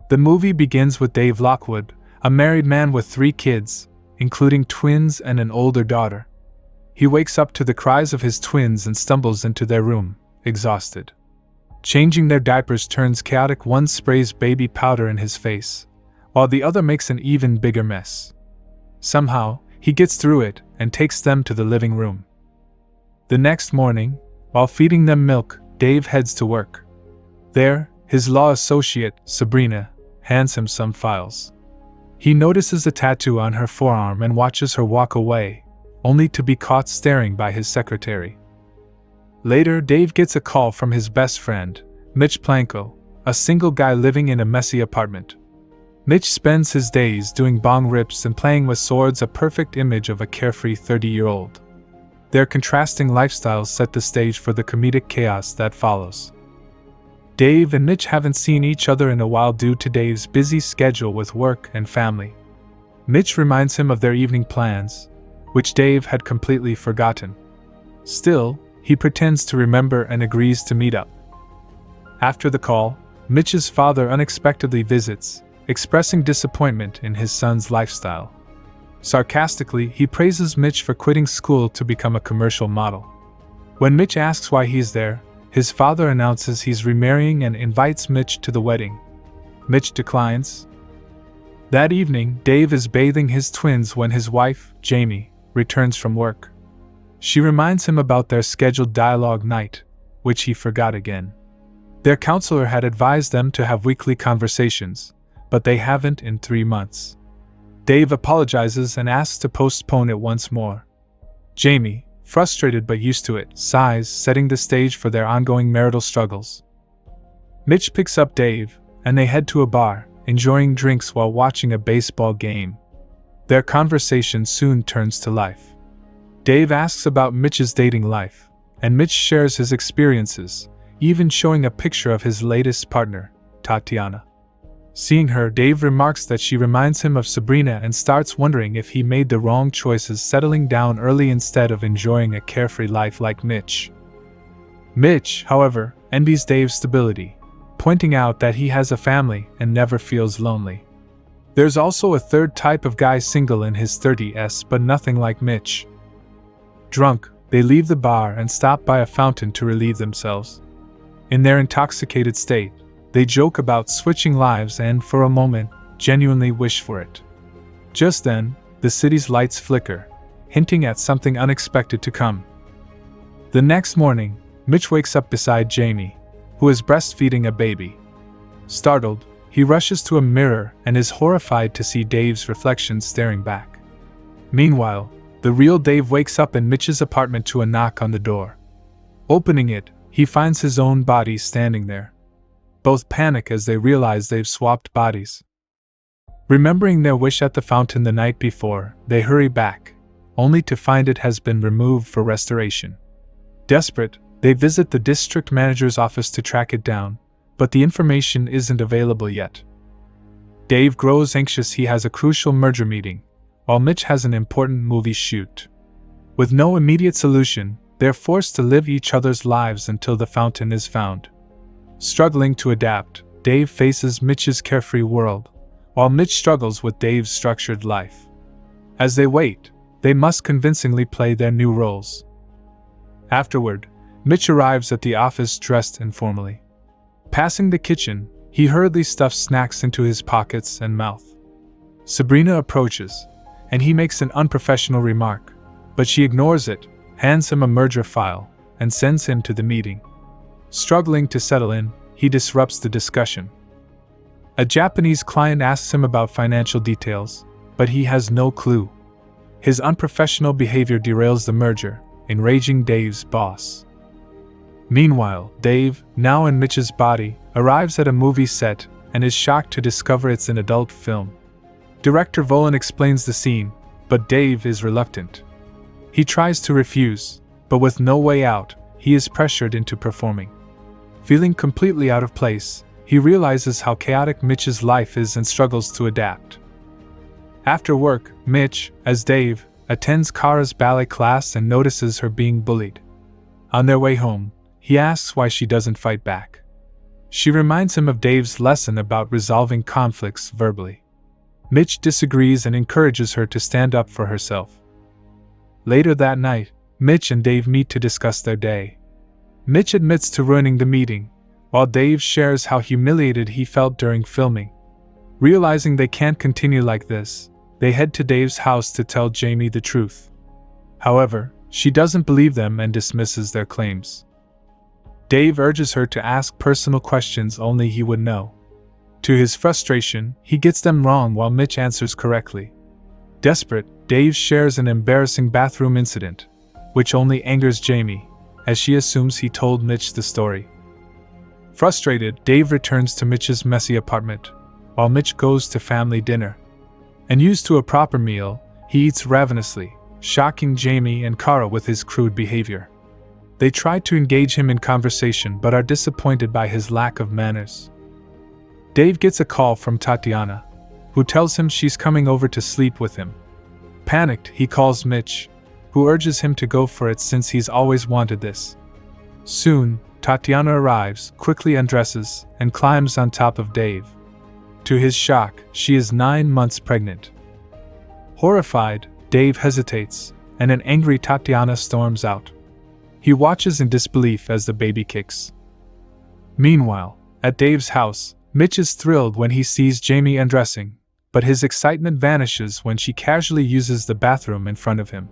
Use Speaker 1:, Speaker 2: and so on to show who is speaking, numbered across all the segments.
Speaker 1: The movie begins with Dave Lockwood, a married man with 3 kids, including twins and an older daughter. He wakes up to the cries of his twins and stumbles into their room, exhausted. Changing their diapers turns chaotic. One sprays baby powder in his face, while the other makes an even bigger mess. Somehow, he gets through it and takes them to the living room. The next morning, while feeding them milk, Dave heads to work. There, his law associate, Sabrina, hands him some files. He notices a tattoo on her forearm and watches her walk away, only to be caught staring by his secretary. Later, Dave gets a call from his best friend, Mitch Planko, a single guy living in a messy apartment. Mitch spends his days doing bong rips and playing with swords, a perfect image of a carefree 30-year-old. Their contrasting lifestyles set the stage for the comedic chaos that follows. Dave and Mitch haven't seen each other in a while due to Dave's busy schedule with work and family. Mitch reminds him of their evening plans, which Dave had completely forgotten. Still, he pretends to remember and agrees to meet up. After the call, Mitch's father unexpectedly visits, expressing disappointment in his son's lifestyle. Sarcastically, he praises Mitch for quitting school to become a commercial model. When Mitch asks why he's there, his father announces he's remarrying and invites Mitch to the wedding. Mitch declines. That evening, Dave is bathing his twins when his wife, Jamie, returns from work. She reminds him about their scheduled dialogue night, which he forgot again. Their counselor had advised them to have weekly conversations, but they haven't in 3 months. Dave apologizes and asks to postpone it once more. Jamie, frustrated but used to it, sighs, setting the stage for their ongoing marital struggles. Mitch picks up Dave, and they head to a bar, enjoying drinks while watching a baseball game. Their conversation soon turns to life. Dave asks about Mitch's dating life, and Mitch shares his experiences, even showing a picture of his latest partner, Tatiana. Seeing her, Dave remarks that she reminds him of Sabrina and starts wondering if he made the wrong choices settling down early instead of enjoying a carefree life like Mitch. Mitch, however, envies Dave's stability, pointing out that he has a family and never feels lonely. There's also a third type of guy, single in his 30s but nothing like Mitch. Drunk, they leave the bar and stop by a fountain to relieve themselves. In their intoxicated state, they joke about switching lives and, for a moment, genuinely wish for it. Just then, the city's lights flicker, hinting at something unexpected to come. The next morning, Mitch wakes up beside Jamie, who is breastfeeding a baby. Startled, he rushes to a mirror and is horrified to see Dave's reflection staring back. Meanwhile, the real Dave wakes up in Mitch's apartment to a knock on the door. Opening it, he finds his own body standing there. Both panic as they realize they've swapped bodies. Remembering their wish at the fountain the night before, they hurry back, only to find it has been removed for restoration. Desperate, they visit the district manager's office to track it down, but the information isn't available yet. Dave grows anxious. He has a crucial merger meeting, while Mitch has an important movie shoot. With no immediate solution, they're forced to live each other's lives until the fountain is found. Struggling to adapt, Dave faces Mitch's carefree world, while Mitch struggles with Dave's structured life. As they wait, they must convincingly play their new roles. Afterward, Mitch arrives at the office dressed informally. Passing the kitchen, he hurriedly stuffs snacks into his pockets and mouth. Sabrina approaches, and he makes an unprofessional remark, but she ignores it, hands him a merger file, and sends him to the meeting. Struggling to settle in, he disrupts the discussion. A Japanese client asks him about financial details, but he has no clue. His unprofessional behavior derails the merger, enraging Dave's boss. Meanwhile, Dave, now in Mitch's body, arrives at a movie set and is shocked to discover it's an adult film. Director Volan explains the scene, but Dave is reluctant. He tries to refuse, but with no way out, he is pressured into performing. Feeling completely out of place, he realizes how chaotic Mitch's life is and struggles to adapt. After work, Mitch, as Dave, attends Kara's ballet class and notices her being bullied. On their way home, he asks why she doesn't fight back. She reminds him of Dave's lesson about resolving conflicts verbally. Mitch disagrees and encourages her to stand up for herself. Later that night, Mitch and Dave meet to discuss their day. Mitch admits to ruining the meeting, while Dave shares how humiliated he felt during filming. Realizing they can't continue like this, they head to Dave's house to tell Jamie the truth. However, she doesn't believe them and dismisses their claims. Dave urges her to ask personal questions only he would know. To his frustration, he gets them wrong while Mitch answers correctly. Desperate, Dave shares an embarrassing bathroom incident, which only angers Jamie, as she assumes he told Mitch the story. Frustrated, Dave returns to Mitch's messy apartment, while Mitch goes to family dinner. And used to a proper meal, he eats ravenously, shocking Jamie and Kara with his crude behavior. They try to engage him in conversation but are disappointed by his lack of manners. Dave gets a call from Tatiana, who tells him she's coming over to sleep with him. Panicked, he calls Mitch, who urges him to go for it since he's always wanted this. Soon, Tatiana arrives, quickly undresses, and climbs on top of Dave. To his shock, she is 9 months pregnant. Horrified, Dave hesitates, and an angry Tatiana storms out. He watches in disbelief as the baby kicks. Meanwhile, at Dave's house, Mitch is thrilled when he sees Jamie undressing, but his excitement vanishes when she casually uses the bathroom in front of him.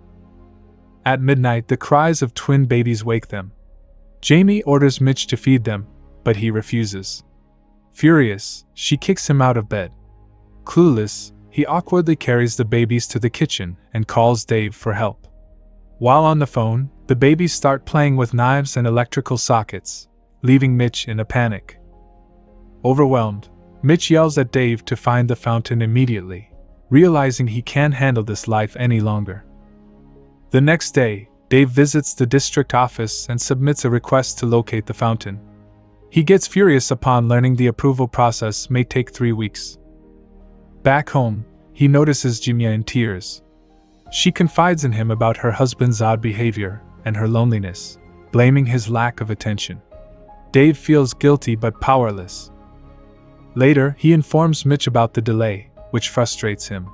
Speaker 1: At midnight, the cries of twin babies wake them. Jamie orders Mitch to feed them, but he refuses. Furious, she kicks him out of bed. Clueless, he awkwardly carries the babies to the kitchen and calls Dave for help. While on the phone, the babies start playing with knives and electrical sockets, leaving Mitch in a panic. Overwhelmed, Mitch yells at Dave to find the fountain immediately, realizing he can't handle this life any longer. The next day, Dave visits the district office and submits a request to locate the fountain. He gets furious upon learning the approval process may take 3 weeks. Back home, he notices Jimia in tears. She confides in him about her husband's odd behavior and her loneliness, blaming his lack of attention. Dave feels guilty but powerless. Later, he informs Mitch about the delay, which frustrates him.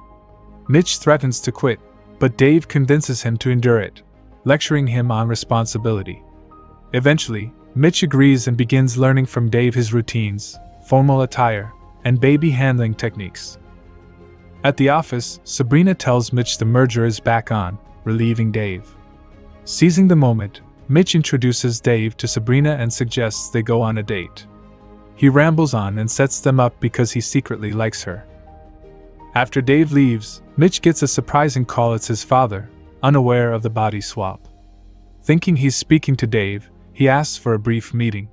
Speaker 1: Mitch threatens to quit, but Dave convinces him to endure it, lecturing him on responsibility. Eventually, Mitch agrees and begins learning from Dave his routines, formal attire, and baby handling techniques. At the office, Sabrina tells Mitch the merger is back on, relieving Dave. Seizing the moment, Mitch introduces Dave to Sabrina and suggests they go on a date. He rambles on and sets them up because he secretly likes her. After Dave leaves, Mitch gets a surprising call. It's his father, unaware of the body swap. Thinking he's speaking to Dave, he asks for a brief meeting.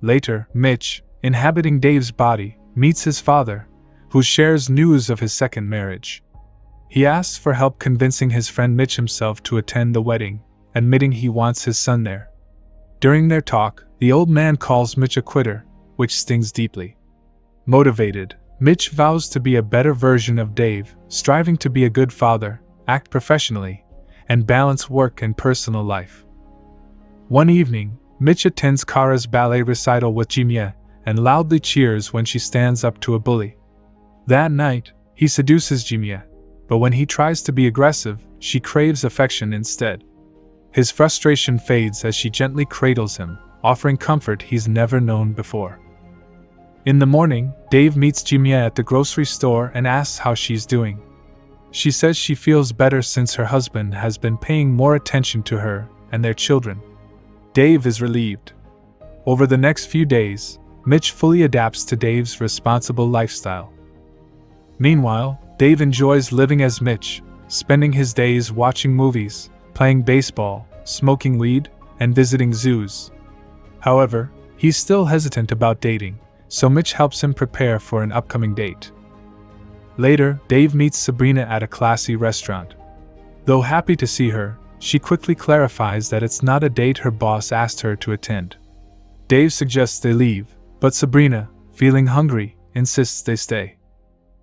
Speaker 1: Later, Mitch, inhabiting Dave's body, meets his father, who shares news of his second marriage. He asks for help convincing his friend Mitch himself to attend the wedding, admitting he wants his son there. During their talk, the old man calls Mitch a quitter, which stings deeply. Motivated, Mitch vows to be a better version of Dave, striving to be a good father, act professionally, and balance work and personal life. One evening, Mitch attends Kara's ballet recital with Jimia and loudly cheers when she stands up to a bully. That night, he seduces Jimia, but when he tries to be aggressive, she craves affection instead. His frustration fades as she gently cradles him, offering comfort he's never known before. In the morning, Dave meets Jimia at the grocery store and asks how she's doing. She says she feels better since her husband has been paying more attention to her and their children. Dave is relieved. Over the next few days, Mitch fully adapts to Dave's responsible lifestyle. Meanwhile, Dave enjoys living as Mitch, spending his days watching movies, playing baseball, smoking weed, and visiting zoos. However, he's still hesitant about dating, so Mitch helps him prepare for an upcoming date. Later, Dave meets Sabrina at a classy restaurant. Though happy to see her, she quickly clarifies that it's not a date her boss asked her to attend. Dave suggests they leave, but Sabrina, feeling hungry, insists they stay.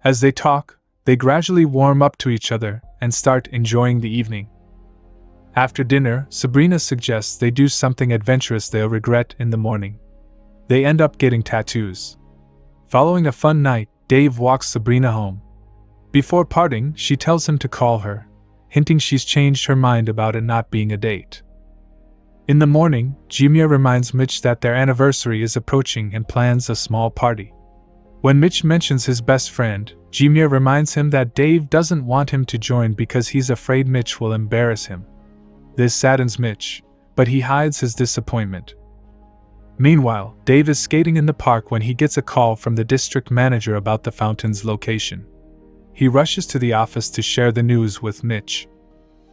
Speaker 1: As they talk, they gradually warm up to each other and start enjoying the evening. After dinner, Sabrina suggests they do something adventurous they'll regret in the morning. They end up getting tattoos. Following a fun night, Dave walks Sabrina home. Before parting, she tells him to call her, hinting she's changed her mind about it not being a date. In the morning, Jimia reminds Mitch that their anniversary is approaching and plans a small party. When Mitch mentions his best friend, Jimia reminds him that Dave doesn't want him to join because he's afraid Mitch will embarrass him. This saddens Mitch, but he hides his disappointment. Meanwhile, Dave is skating in the park when he gets a call from the district manager about the fountain's location. He rushes to the office to share the news with Mitch.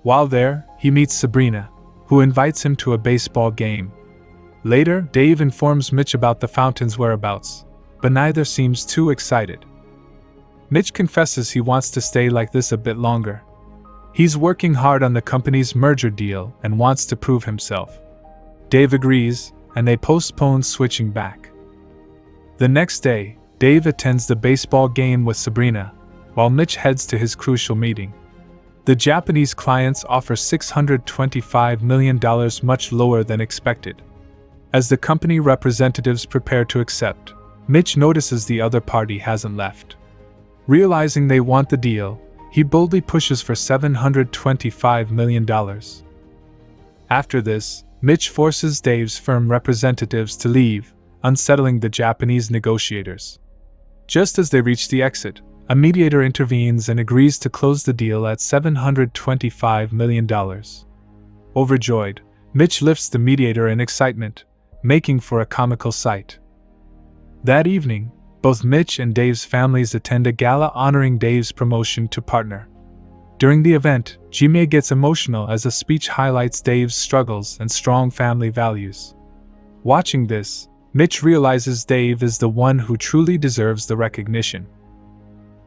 Speaker 1: While there, he meets Sabrina, who invites him to a baseball game. Later, Dave informs Mitch about the fountain's whereabouts, but neither seems too excited. Mitch confesses he wants to stay like this a bit longer. He's working hard on the company's merger deal and wants to prove himself. Dave agrees, and they postpone switching back. The next day, Dave attends the baseball game with Sabrina, while Mitch heads to his crucial meeting. The Japanese clients offer $625 million, much lower than expected. As the company representatives prepare to accept, Mitch notices the other party hasn't left. Realizing they want the deal, he boldly pushes for $725 million. After this, Mitch forces Dave's firm representatives to leave, unsettling the Japanese negotiators. Just as they reach the exit, a mediator intervenes and agrees to close the deal at $725 million. Overjoyed, Mitch lifts the mediator in excitement, making for a comical sight. That evening, both Mitch and Dave's families attend a gala honoring Dave's promotion to partner. During the event, Jimmy gets emotional as a speech highlights Dave's struggles and strong family values. Watching this, Mitch realizes Dave is the one who truly deserves the recognition.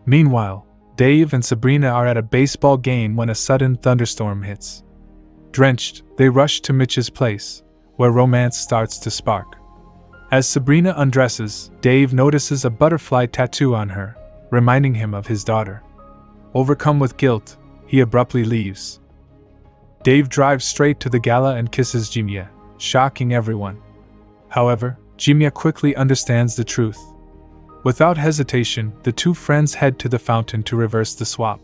Speaker 1: Meanwhile, Dave and Sabrina are at a baseball game when a sudden thunderstorm hits. Drenched, they rush to Mitch's place, where romance starts to spark. As Sabrina undresses, Dave notices a butterfly tattoo on her, reminding him of his daughter. Overcome with guilt, he abruptly leaves. Dave drives straight to the gala and kisses Jimia, shocking everyone. However, Jimia quickly understands the truth. Without hesitation, the two friends head to the fountain to reverse the swap.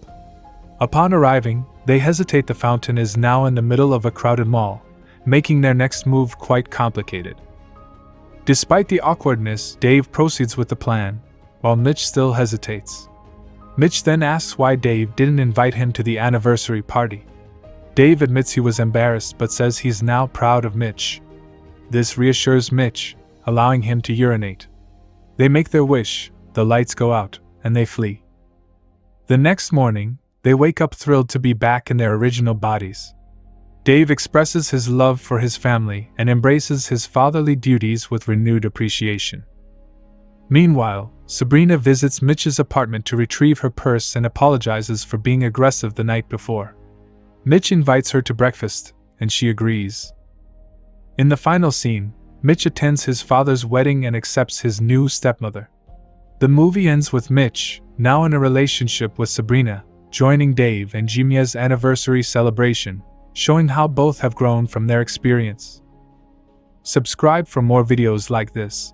Speaker 1: Upon arriving, they hesitate. The fountain is now in the middle of a crowded mall, making their next move quite complicated. Despite the awkwardness, Dave proceeds with the plan, while Mitch still hesitates. Mitch then asks why Dave didn't invite him to the anniversary party. Dave admits he was embarrassed but says he's now proud of Mitch. This reassures Mitch, allowing him to urinate. They make their wish, the lights go out, and they flee. The next morning, they wake up thrilled to be back in their original bodies. Dave expresses his love for his family and embraces his fatherly duties with renewed appreciation. Meanwhile, Sabrina visits Mitch's apartment to retrieve her purse and apologizes for being aggressive the night before. Mitch invites her to breakfast, and she agrees. In the final scene, Mitch attends his father's wedding and accepts his new stepmother. The movie ends with Mitch, now in a relationship with Sabrina, joining Dave and Jimia's anniversary celebration, showing how both have grown from their experience. Subscribe for more videos like this.